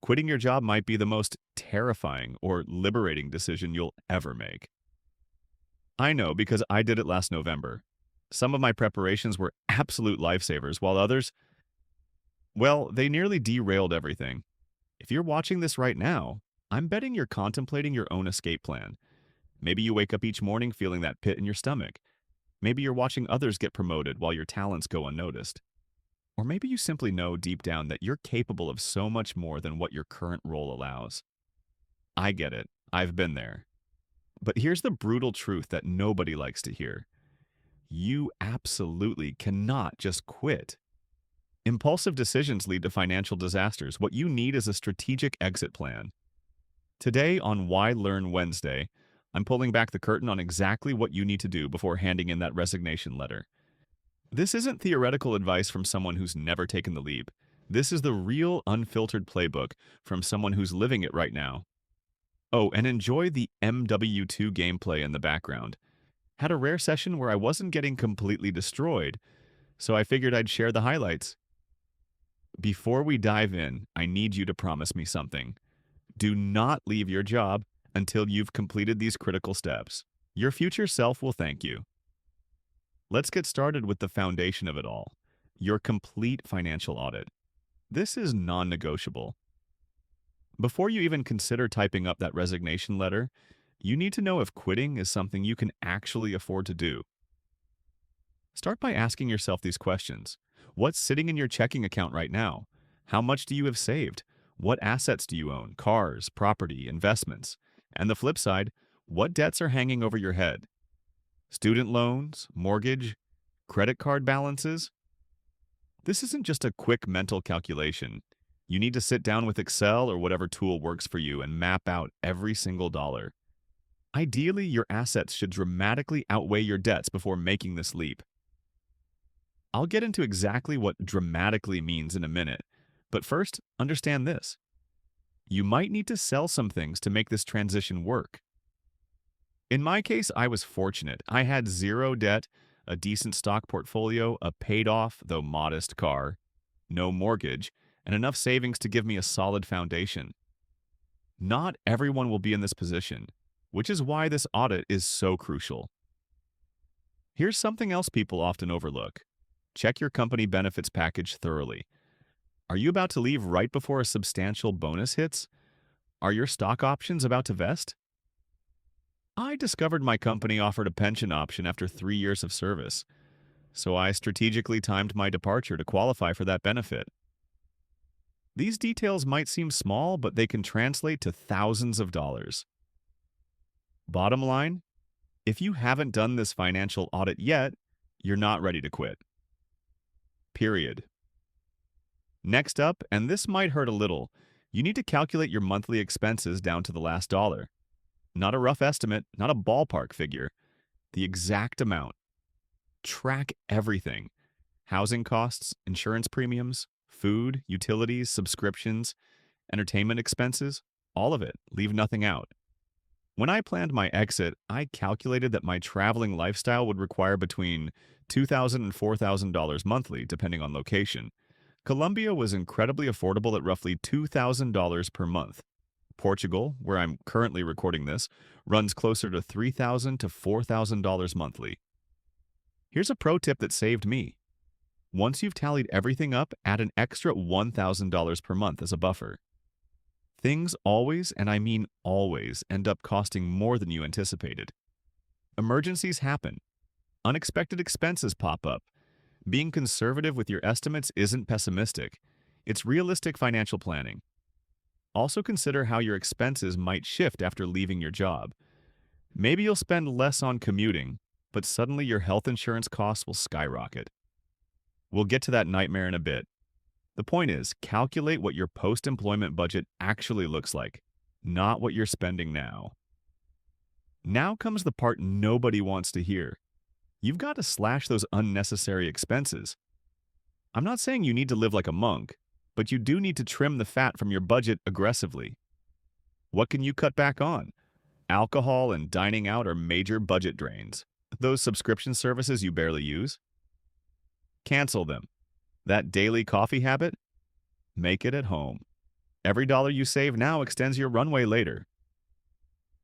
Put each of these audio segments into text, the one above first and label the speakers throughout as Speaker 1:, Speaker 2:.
Speaker 1: Quitting your job might be the most terrifying or liberating decision you'll ever make. I know because I did it last November. Some of my preparations were absolute lifesavers, while others, well, they nearly derailed everything. If you're watching this right now, I'm betting you're contemplating your own escape plan. Maybe you wake up each morning feeling that pit in your stomach. Maybe you're watching others get promoted while your talents go unnoticed. Or maybe you simply know deep down that you're capable of so much more than what your current role allows. I get it. I've been there. But here's the brutal truth that nobody likes to hear. You absolutely cannot just quit. Impulsive decisions lead to financial disasters. What you need is a strategic exit plan. Today on Why Learn Wednesday, I'm pulling back the curtain on exactly what you need to do before handing in that resignation letter. This isn't theoretical advice from someone who's never taken the leap. This is the real, unfiltered playbook from someone who's living it right now. Oh, and enjoy the MW2 gameplay in the background. Had a rare session where I wasn't getting completely destroyed, so I figured I'd share the highlights. Before we dive in, I need you to promise me something. Do not leave your job until you've completed these critical steps. Your future self will thank you. Let's get started with the foundation of it all, your complete financial audit. This is non-negotiable. Before you even consider typing up that resignation letter, you need to know if quitting is something you can actually afford to do. Start by asking yourself these questions. What's sitting in your checking account right now? How much do you have saved? What assets do you own? Cars, property, investments? And the flip side, what debts are hanging over your head? Student loans, mortgage, credit card balances? This isn't just a quick mental calculation. You need to sit down with Excel or whatever tool works for you and map out every single dollar. Ideally, your assets should dramatically outweigh your debts before making this leap. I'll get into exactly what dramatically means in a minute, but first, understand this. You might need to sell some things to make this transition work. In my case, I was fortunate. I had zero debt, a decent stock portfolio, a paid-off, though modest car, no mortgage, and enough savings to give me a solid foundation. Not everyone will be in this position, which is why this audit is so crucial. Here's something else people often overlook. Check your company benefits package thoroughly. Are you about to leave right before a substantial bonus hits? Are your stock options about to vest? I discovered my company offered a pension option after 3 years of service, so I strategically timed my departure to qualify for that benefit. These details might seem small, but they can translate to thousands of dollars. Bottom line, if you haven't done this financial audit yet, you're not ready to quit. Period. Next up, and this might hurt a little, you need to calculate your monthly expenses down to the last dollar. Not a rough estimate, not a ballpark figure. The exact amount. Track everything. Housing costs, insurance premiums, food, utilities, subscriptions, entertainment expenses, all of it. Leave nothing out. When I planned my exit, I calculated that my traveling lifestyle would require between $2,000 and $4,000 monthly, depending on location. Colombia was incredibly affordable at roughly $2,000 per month. Portugal, where I'm currently recording this, runs closer to $3,000 to $4,000 monthly. Here's a pro tip that saved me. Once you've tallied everything up, add an extra $1,000 per month as a buffer. Things always, and I mean always, end up costing more than you anticipated. Emergencies happen. Unexpected expenses pop up. Being conservative with your estimates isn't pessimistic. It's realistic financial planning. Also consider how your expenses might shift after leaving your job. Maybe you'll spend less on commuting, but suddenly your health insurance costs will skyrocket. We'll get to that nightmare in a bit. The point is, calculate what your post-employment budget actually looks like, not what you're spending now. Now comes the part nobody wants to hear. You've got to slash those unnecessary expenses. I'm not saying you need to live like a monk, but you do need to trim the fat from your budget aggressively. What can you cut back on? Alcohol and dining out are major budget drains. Those subscription services you barely use? Cancel them. That daily coffee habit? Make it at home. Every dollar you save now extends your runway later.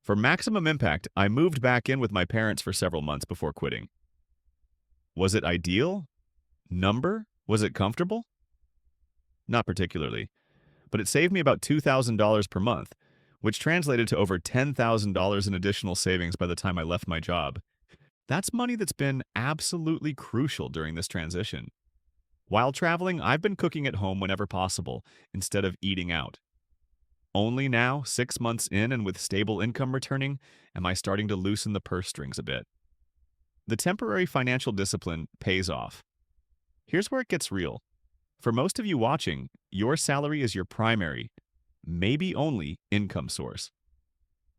Speaker 1: For maximum impact, I moved back in with my parents for several months before quitting. Was it ideal? Number? Was it comfortable? Not particularly, but it saved me about $2,000 per month, which translated to over $10,000 in additional savings by the time I left my job. That's money that's been absolutely crucial during this transition. While traveling, I've been cooking at home whenever possible instead of eating out. Only now, 6 months in and with stable income returning, am I starting to loosen the purse strings a bit. The temporary financial discipline pays off. Here's where it gets real. For most of you watching, your salary is your primary, maybe only, income source.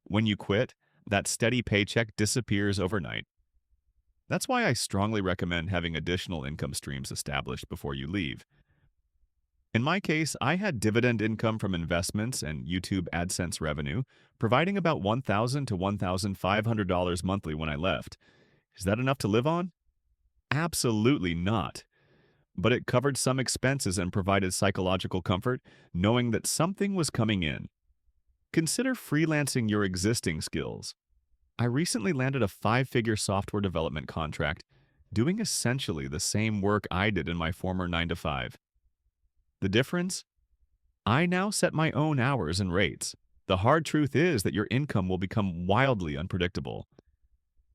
Speaker 1: When you quit, that steady paycheck disappears overnight. That's why I strongly recommend having additional income streams established before you leave. In my case, I had dividend income from investments and YouTube AdSense revenue, providing about $1,000 to $1,500 monthly when I left. Is that enough to live on? Absolutely not. But it covered some expenses and provided psychological comfort, knowing that something was coming in. Consider freelancing your existing skills. I recently landed a 5-figure software development contract, doing essentially the same work I did in my former 9-to-5. The difference? I now set my own hours and rates. The hard truth is that your income will become wildly unpredictable.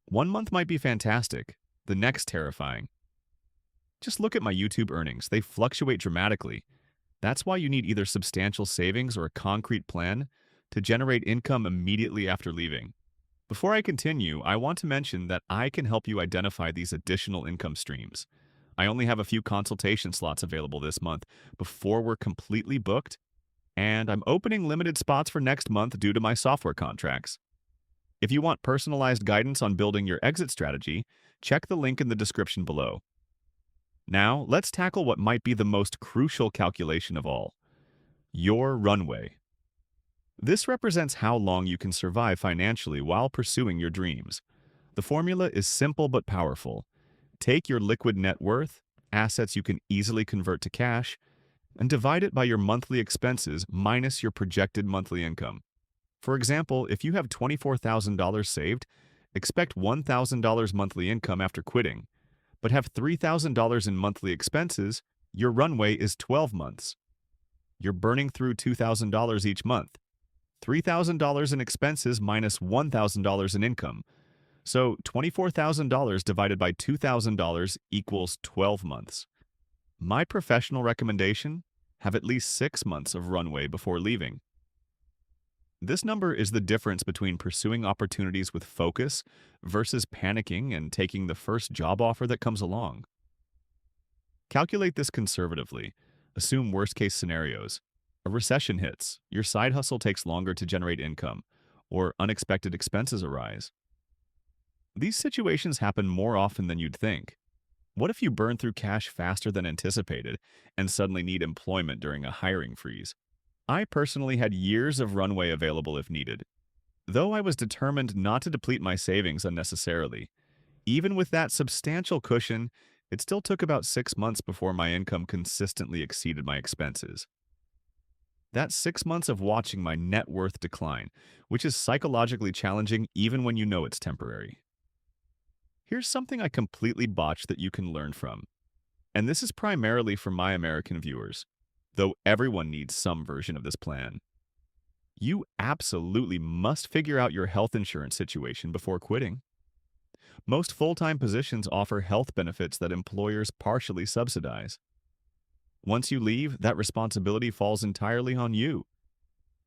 Speaker 1: One month might be fantastic, the next terrifying. Just look at my YouTube earnings. They fluctuate dramatically. That's why you need either substantial savings or a concrete plan to generate income immediately after leaving. Before I continue, I want to mention that I can help you identify these additional income streams. I only have a few consultation slots available this month before we're completely booked, and I'm opening limited spots for next month due to my software contracts. If you want personalized guidance on building your exit strategy, check the link in the description below. Now, let's tackle what might be the most crucial calculation of all: your runway. This represents how long you can survive financially while pursuing your dreams. The formula is simple but powerful. Take your liquid net worth, assets you can easily convert to cash, and divide it by your monthly expenses minus your projected monthly income. For example, if you have $24,000 saved, expect $1,000 monthly income after quitting, but have $3,000 in monthly expenses, your runway is 12 months. You're burning through $2,000 each month. $3,000 in expenses minus $1,000 in income. So $24,000 divided by $2,000 equals 12 months. My professional recommendation: have at least 6 months of runway before leaving. This number is the difference between pursuing opportunities with focus versus panicking and taking the first job offer that comes along. Calculate this conservatively. Assume worst-case scenarios. A recession hits, your side hustle takes longer to generate income, or unexpected expenses arise. These situations happen more often than you'd think. What if you burn through cash faster than anticipated and suddenly need employment during a hiring freeze? I personally had years of runway available if needed. Though I was determined not to deplete my savings unnecessarily, even with that substantial cushion, it still took about 6 months before my income consistently exceeded my expenses. That's 6 months of watching my net worth decline, which is psychologically challenging even when you know it's temporary. Here's something I completely botched that you can learn from. And this is primarily for my American viewers, though everyone needs some version of this plan. You absolutely must figure out your health insurance situation before quitting. Most full-time positions offer health benefits that employers partially subsidize. Once you leave, that responsibility falls entirely on you.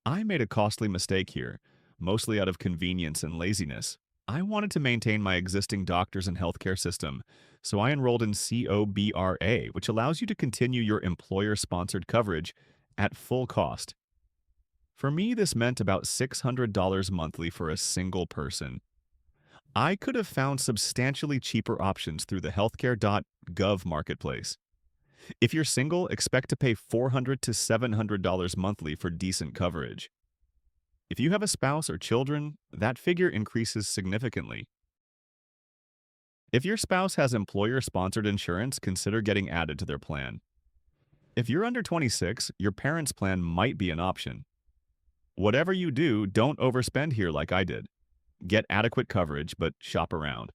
Speaker 1: I made a costly mistake here, mostly out of convenience and laziness. I wanted to maintain my existing doctors and healthcare system, so I enrolled in COBRA, which allows you to continue your employer-sponsored coverage at full cost. For me, this meant about $600 monthly for a single person. I could have found substantially cheaper options through the healthcare.gov marketplace. If you're single, expect to pay $400 to $700 monthly for decent coverage. If you have a spouse or children, that figure increases significantly. If your spouse has employer-sponsored insurance, consider getting added to their plan. If you're under 26, your parents' plan might be an option. Whatever you do, don't overspend here like I did. Get adequate coverage, but shop around.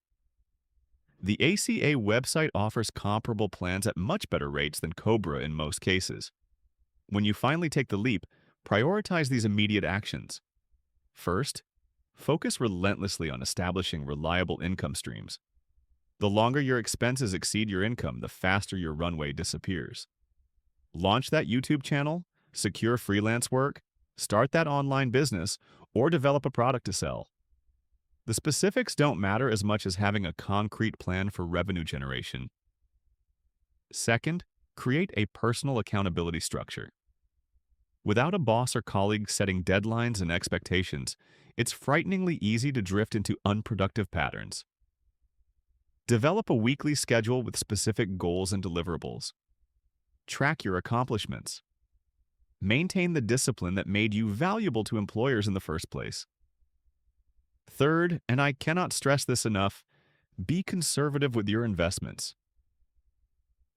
Speaker 1: The ACA website offers comparable plans at much better rates than Cobra in most cases. When you finally take the leap, prioritize these immediate actions. First, focus relentlessly on establishing reliable income streams. The longer your expenses exceed your income, the faster your runway disappears. Launch that YouTube channel, secure freelance work, start that online business, or develop a product to sell. The specifics don't matter as much as having a concrete plan for revenue generation. Second, create a personal accountability structure. Without a boss or colleague setting deadlines and expectations, it's frighteningly easy to drift into unproductive patterns. Develop a weekly schedule with specific goals and deliverables. Track your accomplishments. Maintain the discipline that made you valuable to employers in the first place. Third, and I cannot stress this enough, be conservative with your investments.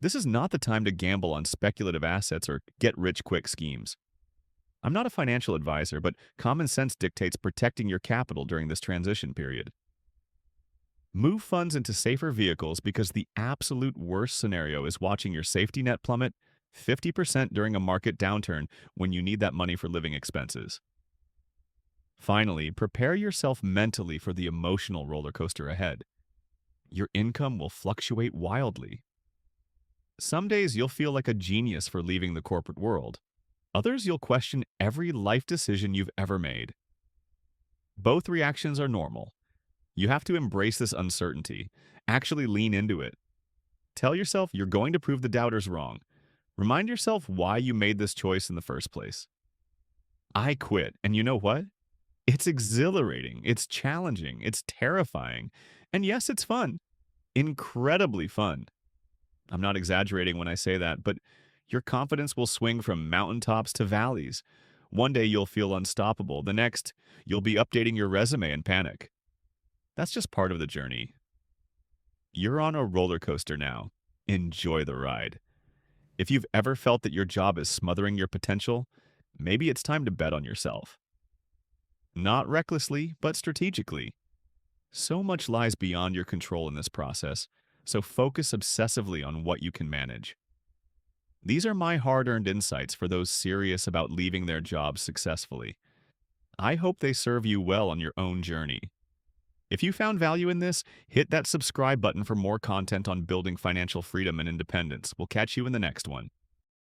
Speaker 1: This is not the time to gamble on speculative assets or get-rich-quick schemes. I'm not a financial advisor, but common sense dictates protecting your capital during this transition period. Move funds into safer vehicles because the absolute worst scenario is watching your safety net plummet 50% during a market downturn when you need that money for living expenses. Finally, prepare yourself mentally for the emotional roller coaster ahead. Your income will fluctuate wildly. Some days you'll feel like a genius for leaving the corporate world. Others you'll question every life decision you've ever made. Both reactions are normal. You have to embrace this uncertainty. Actually lean into it. Tell yourself you're going to prove the doubters wrong. Remind yourself why you made this choice in the first place. I quit, and you know what? It's exhilarating, it's challenging, it's terrifying, and yes, it's fun. Incredibly fun. I'm not exaggerating when I say that, but your confidence will swing from mountaintops to valleys. One day you'll feel unstoppable. The next, you'll be updating your resume and panic. That's just part of the journey. You're on a roller coaster now. Enjoy the ride. If you've ever felt that your job is smothering your potential, maybe it's time to bet on yourself. Not recklessly, but strategically. So much lies beyond your control in this process, so focus obsessively on what you can manage. These are my hard-earned insights for those serious about leaving their jobs successfully. I hope they serve you well on your own journey. If you found value in this, hit that subscribe button for more content on building financial freedom and independence. We'll catch you in the next one.